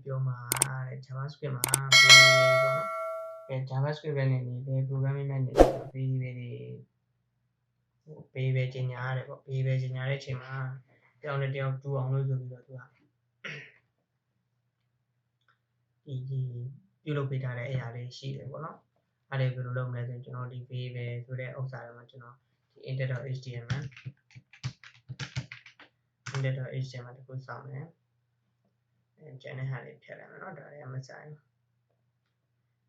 Pioma, JavaScript, JavaScript and programming very baby General Chima, down the day of 2 hours you look at a sheet, I will look at the baby to the outside the internet HTML, internet HTML to put some and Jenny had it tell him not I am a sign.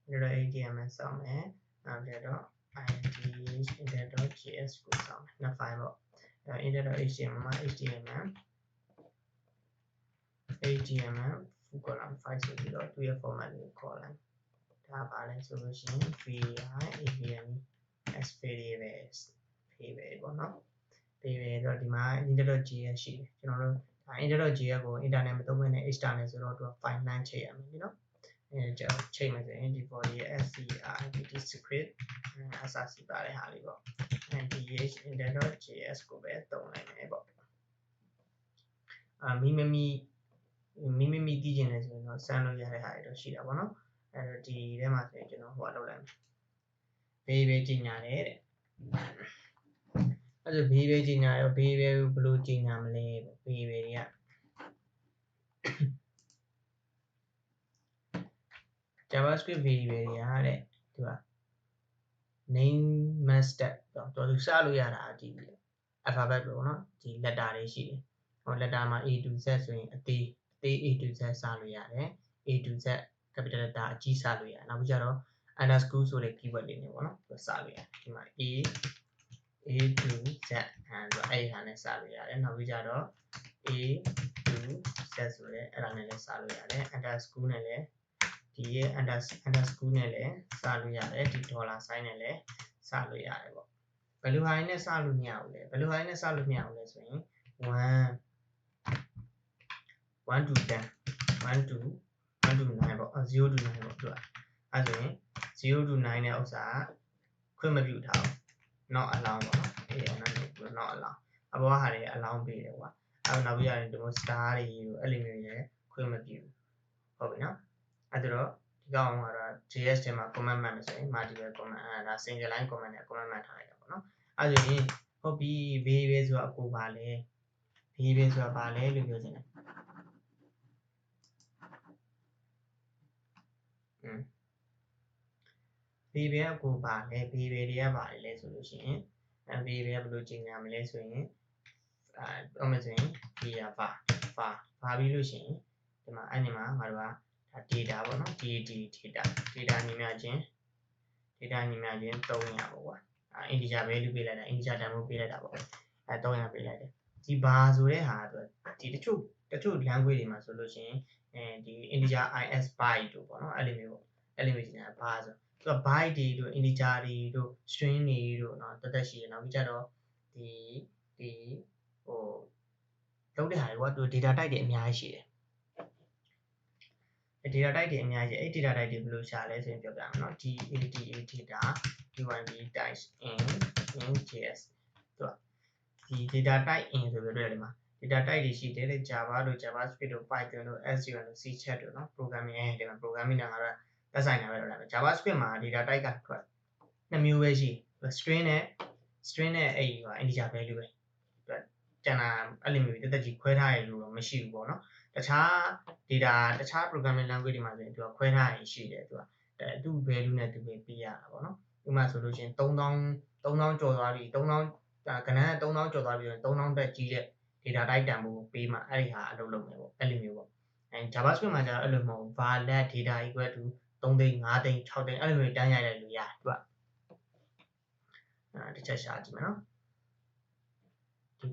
Little ATM and some internet.js put some na file internet HTML column 5 to your format column. Tab balance solution AVM as variables internet.js sheet internet.js go internet မသုံးဘဲနဲ့ external ဆိုတော့သူက file နှမ်းချိန်ရမယ်နော်ချိန်မယ်ဆိုရင်ဒီပေါ်ဒီ script SRC ပါတဲ့ဟာလေးပေါ့ th internet.js ကိုပဲသုံးလိုက်မယ်ပေါ့မိမိတည်ကျင်တယ်ဆိုရင်တော့စမ်းလို့ရတဲ့ဟာတွေတော့ရှိတာပေါ့နော်အဲ့တော့ဒီထဲမှာဆိုရင်ကျွန်တော်ဟိုလုပ်လိုက်မယ်ဘေးပဲကြီးညာတယ်တဲ့အဲ့ဒါဘေးပဲကြီးညာရောဘေးပဲဘယ်လိုကြီးညာမလဲဘေးပဲတွေက JavaScript variable တွေရတဲ့သူက name method တော့သူစလို့ရတာဒီ alphabet ပေါ့နော်ဒီ letter တွေရှိတယ်ဟို letter မှာ A to Z ဆိုရင်အသေး A to Z စလို့ရတယ် A to Z capital letter အကြီးစလို့ရတယ်နောက်ပြီးကြတော့ underscore ဆိုတဲ့ keyword တွေနဲ့ပေါ့နော်သူစလို့ရတယ်ဒီမှာ A to Z အဲ့ဟာနဲ့စလို့ရတယ်နောက်ပြီးကြတော့ A to Z ဆိုတဲ့အဲ့ဒါနဲ့လည်းစလို့ရတယ် underscore နဲ့လည်းဒီရဲ့ underscore နဲ့လည်းစလို့ရတယ်ဒီ dollar sign နဲ့လည်းစလို့ရတယ်ပေါ့ဘယ်လိုဟာနဲ့စလို့မရဘူးလဲဘယ်လိုဟာနဲ့စလို့မရဘူးလဲဆိုရင်1 to 10 1 to 9ပေါ့0 to 9ပေါ့သူကအဲ့ဆိုရင်0 to 9နဲ့ဥစ္စာခွင့်မပြုထားဘူး not allow ပေါ့နော်အေးnot allow အပေါ်ဟာတွေ allow ပေးတယ်ကွာအဲ့နောက်ပြီးရတယ်ဒီလို star တွေအဲ့လိုမျိုးတွေခွင့်မပြုဟုတ်ပြီနော်အဲ့တော့ဒီကောင်ကတော့ JS ထဲမှာ comment မှတ်မယ်ဆိုရင် multiple comment ဒါ single line comment နဲ့ comment မှတ်ထားလိုက်တာပေါ့နော်အဲ့ဆိုရင်ဟုတ်ပြီ variable ဆိုတာအကိုပါလဲ variable ဆိုတာပါလဲလို့ပြောချင်တယ်variable အကိုပါလဲ variable တွေကပါလဲဆိုလို့ရှိရင်variable ကဘယ်လိုချိန်ညာမလဲဆိုရင်ပြောမယ်ဆိုရင်ဒီကပါပြီးလို့ရှိရင်ဒီမှာအဲ့ဒီမှာငါတို့ကdata ပေါ့နော် data ညီမျှခြင်း300ပေါ့ကွာinteger value ပေးလိုက်တာ integer တန်ဖိုးပေးလိုက်တာပေါ့300ပေးလိုက်တယ်ဒီ bar ဆိုတဲ့ဟာကဒီတချို့ language တွေမှာဆိုလို့ရှိရင်ဒီ integer is byte တို့ပေါ့နော်အဲ့လိုမျိုးကြီးနေတာ bar ဆိုသူက byte တွေတို့ integer တွေတို့ string တွေတို့เนาะတက်ရှိရနောက်ပြီးကြတော့ဒီဟိုလုံးတဲ့ဟာတွေကသူ data type တွေအများကြီးရှိတယ်data type တွေအများကြီးအဲ့ data type တွေဘယ်လိုရှာလဲဆိုရင်ပြောပြမယ်เนาะ data types in JS သူကဒီ data type in ဆိုပြီးတော့ဒီမှာ data type တွေရှိတယ်လေ Java တို့ JavaScript တို့ Python တို့ SQL တို့ C# တို့เนาะ programming ဒီမှာ programming နဲ့ကတော့သက်ဆိုင်တာပဲလို့လာမယ် JavaScript မှာ data type ကနှစ်မျိုးပဲရှိstring နဲ့အဲ့ဒီ integer value ပဲကျန်တာအဲ့လိုမျိုးတက်ကြီးခွဲထားရလို့တော့မရှိဘူးပေါ့နော်တခြား data တခြား programming language တွေမှာဆိုရင်သူကခွဲထားရင်ရှိတယ်သူကvalue နဲ့သူပဲပေးရတာပေါ့နော်ဥပမာဆိုလို့ရှိရင်3000ကျော်သွားပြီ3000ကဏ္ဍ3000ကျော်သွားပြီဆိုရင်3000တက်ကြီးတဲ့ data type တန်ဖိုးပေးမှအဲ့ဒီဟာအလုပ်လုပ်မယ်ပေါ့အဲ့လိုမျိုးပေါ့JavaScript မှာကျတော့အဲ့လိုမဟုတ် var let data equal to 3 သိန်း5သိန်း6သိန်းအဲ့လိုမျိုးတန်းရိုက်လိုက်လို့ရတယ်သူကတစ်ချက်ရှာကြည့်မယ်နော်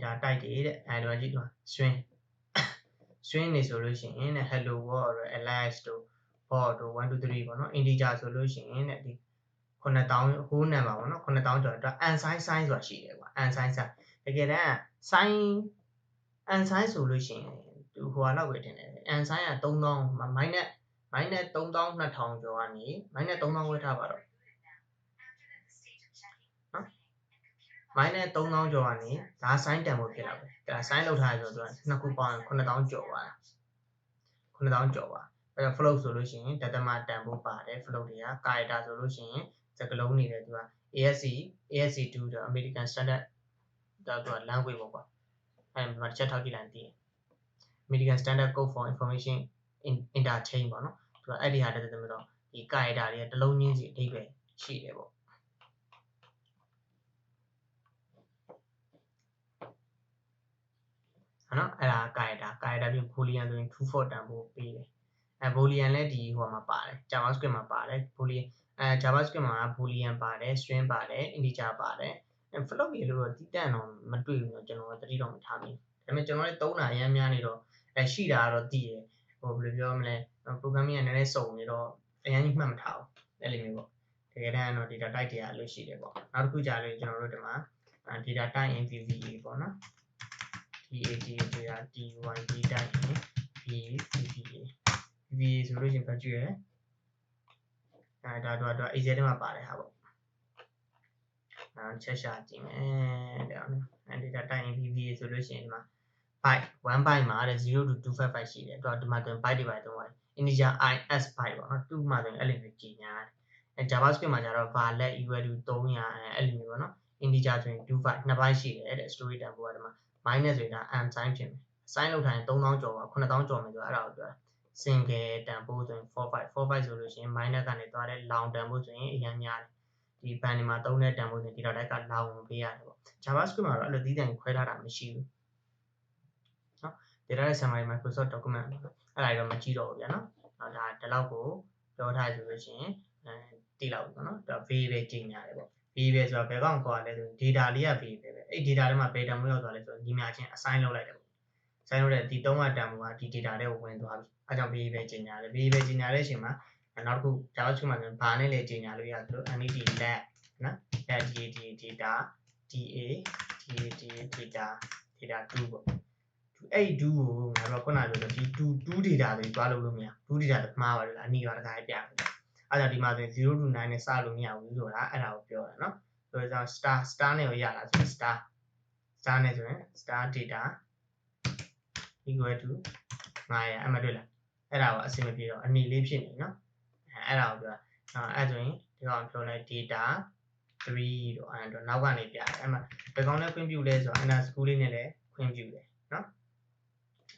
data type တွေတဲ့အဲ့လိုကြည့်တော့ string နေဆိုလို့ရှိရင်တဲ့ hello world တို့ ls တို့ bot တို့1 2 3ပေါ့နော် integer ဆိုလို့ရှိရင်တဲ့ဒီ9000 whole number ပေါ့နော်9000ကျော်တော့ unsigned sign ဆိုတာရှိတယ်ကွာ unsigned sign တကယ်တမ်း sign unsigned ဆိုလို့ရှိရင်သူဟိုဟာလောက်ပဲတင်တယ် unsigned က3000 minus 3200ကျော်ကနေ minus 3000ဝယ်ထားပါတော့နော် minus 3000ကျော်ကနေဒါ sign တန်ဖို့ဖြစ်လာပဲဒါ sign လောက်ထားရဆိုတော့နှစ်ခုပေါင်း9000ကျော်သွားတာ9000ကျော်ပါ float solution တသမတန်ဖို့ပါတယ် float တွေက character ဆိုလို့ရှိရင်စကားလုံးတွေလည်းသူက ASC2 တော့ American Standard တော့သူက language ပေါ့ကွာအဲဒီမှာတစ်ချက်ထောက်ကြည့်လိုက်သိရင် American Standard Code for Information Interchange ပေါ့နော်သူကအဲ့ဒီဟာတက်တက်တော့ဒီ character တွေကတစ်လုံးချင်းစီအဓိပ္ပာယ်ရှိတယ်ပေါ့နော်အဲ့ဒါ character ပြင် boolean ဆိုရင် true false တန်ဖို့ပေးတယ်boolean လည်းဒီဟိုမှာပါတယ် javascript မှာပါတယ် boolean javascript မှာ boolean ပါတယ် string ပါတယ် integer ပါတယ် float တွေလို့တော့တိတန့်တော့မတွေ့ဘူးเนาะကျွန်တော်သတိတော့မထားမိဘူးဒါပေမဲ့ကျွန်တော်လည်းသုံးတာအများများနေတော့ရှိတာကတော့သိတယ်ဟိုဘယ်လိုပြောမလဲ programming ကနည်းနည်းစုံနေတော့အရင်ကြီးမှတ်မထားဘူးအဲ့လိုမျိုးပေါ့တကယ်တမ်းတော့ data type တွေကလို့ရှိတယ်ပေါ့နောက်တစ်ခုကြာလို့ကျွန်တော်တို့ဒီမှာ data type in VBA ပေါ့နော် data type in VBA ဆိုလို့ရှိရင်ဘာကြည့်ရလဲဒါတော့ Excel ထဲမှာပါတယ်ဟာပေါ့ချက်ရှာကြည့်မယ်တဲ့ data type in VBA ဆိုလို့ရှိရင်ဒီမှာ byte 1 byte မှာတဲ့0 to 255ရှိတယ်တော့ဒီမှာဆိုရင် byte တွေပါတယ်သုံးပါတယ် integer is byte ပေါ့နော်2မှာဆိုရင်အဲ့လိုမျိုးကြီးညာတယ်JavaScript မှာကျတော့ var let equal to 300အဲ့လိုမျိုးပေါ့နော် integer ဆိုရင်25 2 byte ရှိတယ်တဲ့ story တန်ဖိုးကဒီမှာ minus ဆိုတာ n sign ဖြစ်မယ် sign လောက်ထားရင်3000ကျော်ပါ9000ကျော်မယ်ဆိုတော့အဲ့ဒါကိုပြောတာ single တန်ဖိုးဆိုရင်45ဆိုလို့ရှိရင် minus ကနေသွားတဲ့ long တန်ဖိုးဆိုရင်အရင်များတယ်ဒီဘန်တွေမှာသုံးတဲ့တန်ဖိုးဆိုရင်ဒီတော့တိုက်က long ပေးရတယ်ပေါ့ JavaScript မှာတော့အဲ့လိုသီးသန့်ခွဲထားတာမရှိဘူးနော် data summary Microsoft document အဲ့ဒါတော့မကြည့်တော့ဘူးဗျာနော်ဒါဒီလောက်ကိုပြောထားဆိုလို့ရှိရင်တိလောက်ပေါ့နော်ဒါ variable ကြီးညာတယ်ပေါ့ variable ဆိုတာဘယ်ကောင်ခေါ်ရလဲဆိုရင် data လေးက variable ပဲအဲ့ data ထဲမှာဘယ်တန်ဖိုးရောက်သွားလဲဆိုတော့ညီမချင်း assign လုပ်လိုက်တယ်ပေါ့ assign လုပ်တဲ့ဒီ3ကတန်ဖိုးကဒီ data ထဲကိုဝင်သွားပြီအဲကြောင့် variable ကြီးညာတယ် variable ကြီးညာတဲ့အချိန်မှာနောက်တစ်ခု JavaScript မှာဆိုဘာနဲ့လဲကြီးညာလို့ရတယ်ဆို net let နော် let data data 2ပေါ့အဲ့ do ကိုငါတို့ခုနပြောလို့ဒီ2 data တွေတွားလို့မရ2 data တမှားပါလို့လားအနီးပါတခါပြတယ်အဲ့ဒါဒီမှာဆိုရင်0 to 9နဲ့စလို့မရဘူးဆိုတာအဲ့ဒါကိုပြောတာเนาะဆိုတော့ star နဲ့ကိုရတာဆို star နဲ့ဆိုရင် star data equal to 900အဲ့မှာတွေ့လားအဲ့ဒါကိုအဆင်မပြေတော့အနီလေးဖြစ်နေเนาะအဲ့ဒါကိုပြောတာအဲ့ဆိုရင်ဒီကောင်ပြောလိုက် data 3တော့အဲ့တော့နောက်ကနေပြတယ်အဲ့မှာဘယ်ကောင်နဲ့ခွင့်ပြုလဲဆိုတော့ underscore လေးနဲ့လည်းခွင့်ပြုတယ်เนาะ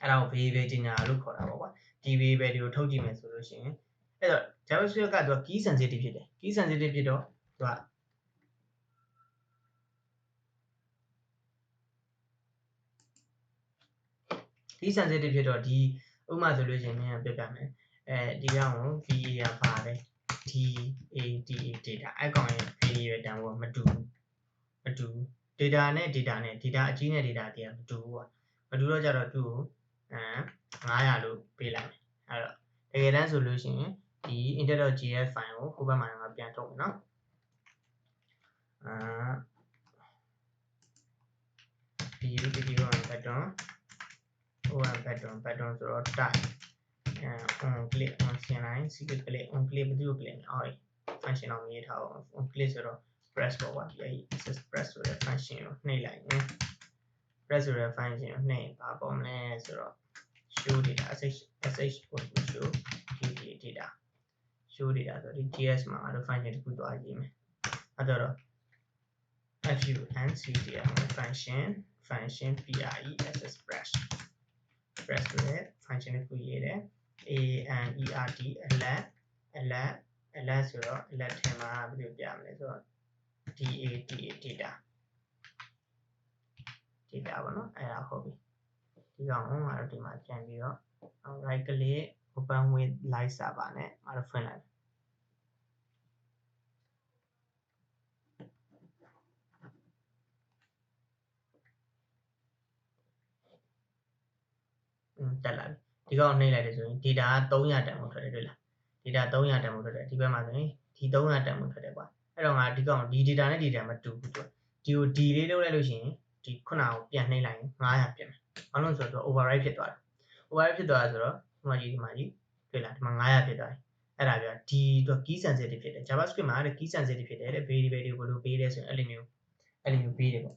အဲ့ဒါကို variable ကြီးညာလို့ခေါ်တာပေါ့ကွာဒီ variable တွေကိုထုတ်ကြည့်မယ်ဆိုလို့ရှိရင်အဲ့တော့ JavaScript ကသူက key sensitive ဖြစ်တယ် key sensitive ဖြစ်တော့သူကkey sensitive ဖြစ်တော့ဒီဥပမာဆိုလို့ရှိရင်မင်းပြပြမယ်ဒီကောင်ကို VA ကပါတယ် data အဲ့ကောင်ရဲ့ variable တန်ဖိုးကမတူဘူး data နဲ့ data အကြီးနဲ့ data တွေကမတူဘူးကွာမတူတော့ကြတော့သူ့ကို900လို့ပေးလိုက်မယ်အဲ့တော့တကယ်တမ်းဆိုလို့ရှိရင်ဒီ index.js file ကိုဟိုဘက်မှာငါပြန်ထုတ်မယ်နော်pattern ဆိုတော့ type on click on ဆင်းလိုက် secret click on click ဘယ်သူ့ကို click အော် function အောင်ရေးထားအောင် on click ဆိုတော့ press ပေါ့ကွာဒီ access press ဆိုတဲ့ function ကိုနှိပ်လိုက်ရင် press ဆိုတဲ့ function ကိုနှိပ်ဘာပေါ်မလဲဆိုတော့ show data sh show data show data ဆိုဒီ js မှာအဲ့လို function တစ်ခုသွားရေးမယ်အဲ့တော့functdr function press press ဆိုတဲ့ function တစ်ခုရေးတယ် anerd alert ဆိုတော့ alert ထဲမှာဘယ်လိုပြမလဲဆိုတော့ data ပေါ့နော်အဲ့ဒါဟုတ်ပြီဒီကောင်ကိုငါတို့ဒီမှာပြန်ပြီးတော့ right click open with live server နဲ့ငါတို့ဖွင့်လိုက်တက်လာပြီဒီကောင်နှိပ်လိုက်တယ်ဆိုရင် data က300တန်ဖို့ထွက်တယ်တွေ့လား data 300တန်ဖို့ထွက်တယ်ဒီဘက်မှာဆိုရင်ဒီ300တန်ဖို့ထွက်တယ်ကွာအဲ့တော့ငါဒီကောင်ဒီ data နဲ့ data မတူဘူးသူဒီကို d လေးလုပ်လိုက်လို့ရှိရင်ဒီခုနကိုပြန်နှိပ်လိုက်ရင်900ပြင်မယ်ဘာလို့ဆိုတော့ override ဖြစ်သွားတယ် override ဖြစ်သွားတာဆိုတော့ဒီမှာကြီးတွေ့လားဒီမှာ900ဖြစ်သွားတယ်အဲ့ဒါပြောဒီတော့ key sensitive ဖြစ်တယ် JavaScript မှာတဲ့ key sensitive ဖြစ်တယ်တဲ့ variable တွေကိုဘယ်လိုပေးလဲဆိုရင်အဲ့လိုမျိုးပေးတယ်ပေါ့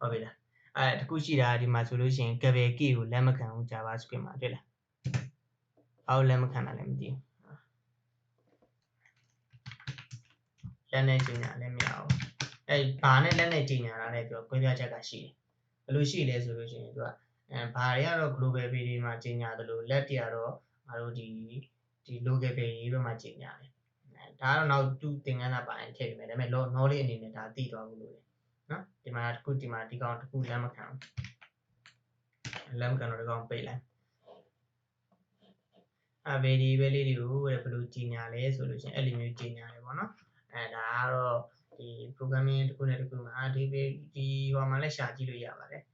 ဟုတ်ပြီလားတခုရှိတာဒီမှာဆိုလို့ရှိရင် camelCase ကိုလက်မခံဘူး JavaScript မှာတွေ့လားဘာလို့လက်မခံတာလဲမသိဘူးလက်နဲ့ကြီးညာလည်းမရဘူးဘာနဲ့လက်နဲ့ကြီးညာတာလဲပြောခွင့်ပြချက်ကရှိတယ်ဘယ်လိုရှိလဲဆိုလို့ရှိရင်သူကဘာတွေကတော့ global page တွေမှာကြီးညာတယ်လို့လက်တွေကတော့ငါတို့ဒီ local page တွေဘက်မှာကြီးညာတယ်ဒါကတော့နောက်သူသင်ခန်းစာပိုင်းထည့်ပေးမယ်ဒါပေမဲ့ knowledge အနေနဲ့ဒါသိသွားဘူးလို့နော်ဒီမှာဒီကောင်တစ်ခုလက်မခံတော့ဒီကောင်ပိတ်လိုက်variable လေးတွေကိုဘယ်လိုကြီးညာလဲဆိုလို့ရှိရင်အဲ့လိုမျိုးကြီးညာတယ်ပေါ့နော်ဒါကတော့ဒီ programming တစ်ခုနဲ့တစ်ခုမှာဒီဟိုမှာလည်းရှာကြည့်လို့ရပါတယ်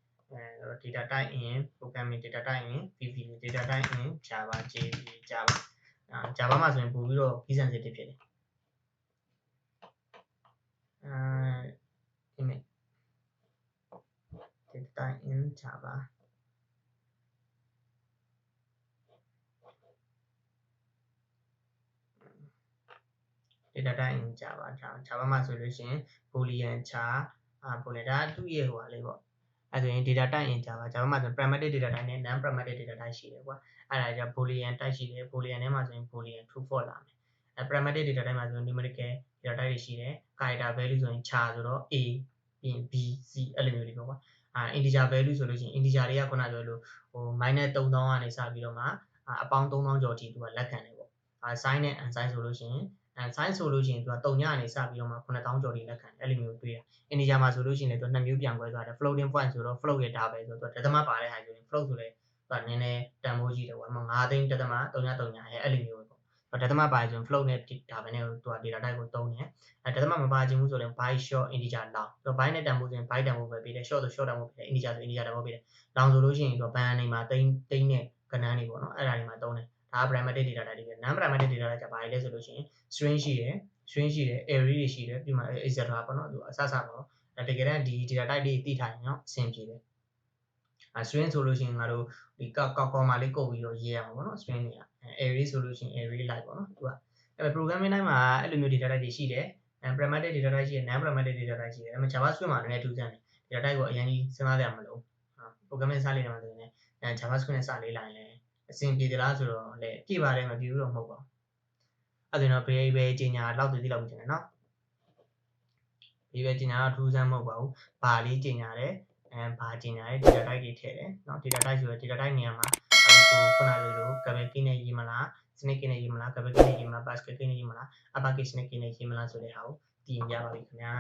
data type in programming data type in pv data type in java java မှာဆိုရင်ပို့ပြီးတော့ key sensitive ဖြစ်တယ်ဒီနေ့ data type in java data type in java မှာဆိုလို့ရှိရင် boolean char boolean ဒါသူ့ရဲ့ဟိုဟာလေးပေါ့အဲ့ဆိုရင် data type in java မှာဆို pragmatic data type နဲ့ non pragmatic data type ရှိတယ်ကွာအဲ့ဒါကြောင့် boolean type ရှိတယ် boolean ထဲမှာဆိုရင် boolean true false လာမယ်pragmatic data type မှာဆိုရင် numerical data type တွေရှိတယ် character value ဆိုရင် char ဆိုတော့ a ပြီးရင် b c အဲ့လိုမျိုးတွေပေါ့ကွာinteger value ဆိုလို့ရှိရင် integer တွေကခုနပြောလို့ဟို -3000 ကနေစပြီးတော့မှအပေါင်း3000ကျော်အထိသူကလက်ခံတယ်ပေါ့sign နဲ့ unsign ဆိုလို့ရှိရင်sign ဆိုလို့ရှိရင်သူက3ညကနေစပြီးတော့မှ9000ကျော်ထိလက်ခံအဲ့လိုမျိုးတွေ့ရ integer မှာဆိုလို့ရှိရင်လည်းသူ2မျိုးပြန်ခွဲသွားတယ် floating point ဆိုတော့ float ရဲ့ double ဆိုတော့သူဒသမပါတဲ့ဟာဆိုရင် float ဆိုလဲသူကနည်းနည်းတန်ဖိုးကြီးတယ်ကွာ9သိန်းဒသမ3.3ရဲ့အဲ့လိုမျိုးပေါ့ဒသမပါဆိုရင် float နဲ့ double နဲ့သူက data type ကိုသုံးတယ်ဒသမမပါခြင်းဘူးဆိုရင် byte short integer long ဆိုတော့ byte နဲ့တန်ဖိုးဆိုရင် byte တန်ဖိုးပဲပေးတယ် short ဆို short တန်ဖိုးပေးတယ် integer ဆို integer တန်ဖိုးပေးတယ် long ဆိုလို့ရှိရင်သူကဘန်နေမှာသိန်းနဲ့ကဏ္ဍတွေပေါ့နော်အဲ့ဒါတွေမှာသုံးတယ်ဒါက pragmatic data type တွေပဲ non pragmatic data type ကဘာလဲဆိုလို့ရှိရင် string ရှိတယ် array တွေရှိတယ်ပြီးမှ etc ပေါ့နော်သူအစပေါ့တကယ်တမ်းဒီ data type လေးသိထားရင်เนาะအဆင်ပြေတယ်string ဆိုလို့ရှိရင်ငါတို့ဒီcomma လေးကုတ်ပြီးတော့ရေးရမှာပေါ့နော် string တွေက array ဆိုလို့ရှိရင် array like ပေါ့နော်သူကအဲ့ programming တိုင်းမှာအဲ့လိုမျိုး data type တွေရှိတယ် pragmatic data type ရှိတယ် non pragmatic data type ရှိတယ်အဲ့မှာ javascript မှာလည်းထူးဆန်းတယ် data type ကိုအရင်ကြီးစဉ်းစားကြမလို့ programming စလေးတယ်မှာဆိုရင်javascript နဲ့စလေးလိုက်ရင်အဆင်ပြေသလားဆိုတော့လေပြည့်ပါတယ်မပြည့်ဘူးတော့မဟုတ်ပါဘူးအဲ့ဒါတော့ဘယ်ကြီးညာလောက်သိလောက်ပြင်တယ်နော်ဒီပဲကြီးညာတော့ထူးဆန်းမဟုတ်ပါဘူးဘာလေးကြီးညာတယ်ဘာကြီးညာတယ် data type တွေထည့်တယ်เนาะ data type ဆိုတော့ data type နေရာမှာခုနလို camelCase နဲ့ရေးမလား snake case နဲ့ရေးမလား camelCase နဲ့ရေးမလား PascalCase နဲ့ရေးမလား uppercase snake case နဲ့ရေးမလားဆိုတဲ့ဟာကိုသိရင်ရပါပြီခင်ဗျာ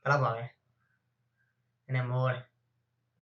ဒါတော့ပါပဲနည်းနည်းမောတယ်